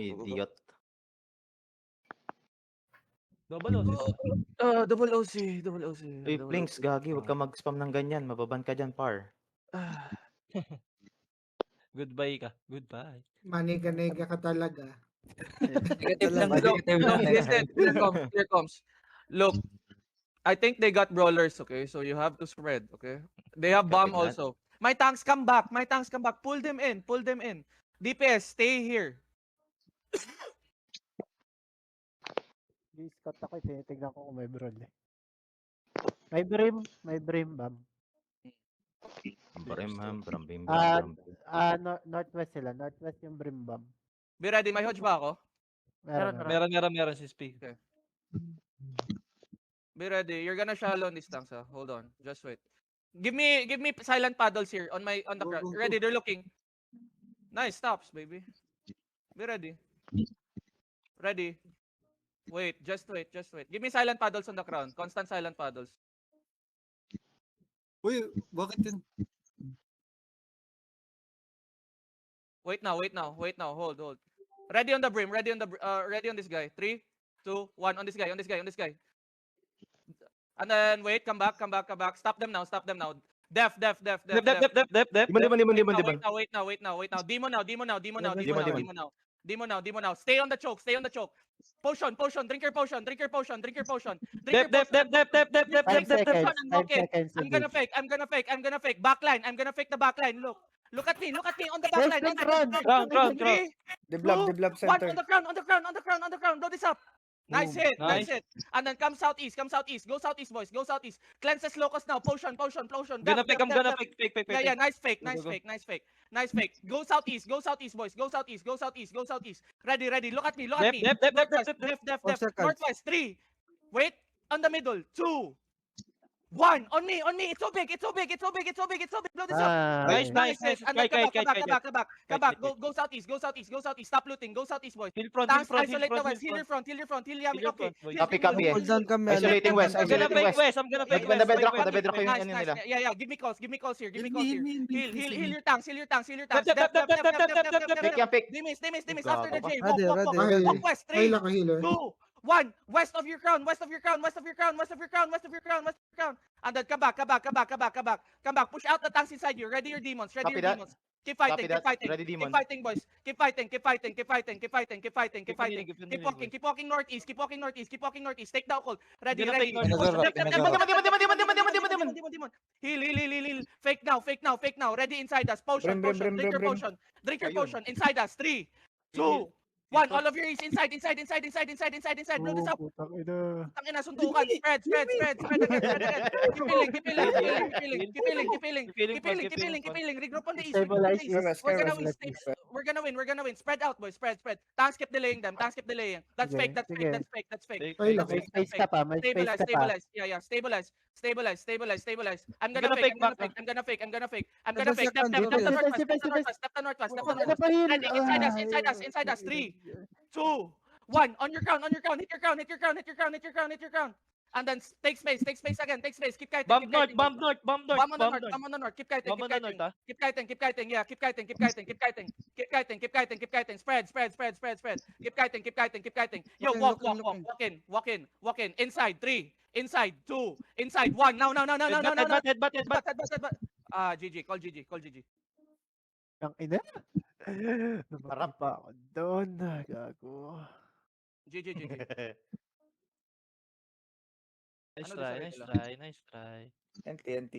Idiot. Double OC. Double OC. Uy, Flinks, gagi, huwag ka mag-spam ng ganyan. Mababan ka dyan, par. Goodbye ka. Goodbye. Maniganega ka talaga. Negative lang. Look, listen, here comes. Look, I think they got brawlers, okay? So you have to spread, okay? They have bomb Kapit na. also. My tanks come back. Pull them in. DPS, stay here. Scout ako, tinitignan ko kung may brawl eh. May brim, Bam. Brim, brim, bim, Ah, brim, brim. northwest sila. Northwest yung brim, Bam. Be ready, may hodge ba ako? Meron si Speak. Okay. Be ready. You're gonna shallow on these tanks, ha? Hold on. Just wait. Give me silent paddles here on the crowd. Ready, they're looking. Nice stops, baby. Be ready. Ready. Wait, just wait. Give me silent paddles on the crown. Constant silent paddles. Uy, bakit yun? Wait now. Hold. Ready on the brim. Ready on this guy. 3, 2, 1. On this guy. And then wait. Come back. Stop them now. Def. Dimon. Wait now. Demo now. Stay on the choke. Potion. Drink your potion. Dep. I'm gonna fake. Backline. I'm gonna fake the backline. Look at me on the backline. Crown. Deblab One center. on the crown. Blow this up. Nice hit. And then come southeast. Go southeast, boys. Cleanses locust now. Potion. I'm gonna fake. Yeah. Nice fake. Go southeast, boys. Go southeast. Ready. Look at me. Dep. Northwest. Northwest. 3. Wait. On the middle. 2. 1. On me. It's so big. Blow this up. Nice. And then come back. Kite. Go southeast. Stop looting. Go southeast, boys. Hill front. Tanks, isolate the west. Heal your front. Yami. Okay. Copy. Hold down kami. Isolating west. I'm gonna fake west. On the bedrock yung Nice. ano nila. Yeah. Give me calls here. Heal your tanks. Pick yan, pick. Dimis. Gago After the ka. J. Ready. Walk west. Ay, 3, laki healer. 2, 1. West of your crown. And then come back. Push out the tanks inside you. Ready your demons. Copy that. Keep fighting. Ready, demon. Keep fighting, boys. Keep fighting. Keep walking northeast. Take the ult. Ready. Demon. Heal. Fake now. Ready inside us. Potion. Drink your potion. Inside us. 3, 2, 1. All of your is inside. Blow this up. Tangina, suntukan. Spread again. Keep healing. Regroup on the east. We're gonna win. Spread out, boys. Spread. Tanks keep delaying them. That's fake. Ay, laki. May space ka pa. Stabilize. Yeah. Stabilize. I'm gonna fake. Step the northwest. Inside us. 3, 2, 1. On your crown. Hit your crown. And then take space again. Keep kiting. Bomb north. Bomb on the north. Keep kiting. Yeah, keep kiting. Spread. Keep kiting. Yo, walk in. Inside 3. Inside 2. Inside 1. Now. Headbutt. GG. Call GG. Ang ina. Namarap pa ako doon. Gago. GG. Nice Ano try. decided nila? Nice try. NT.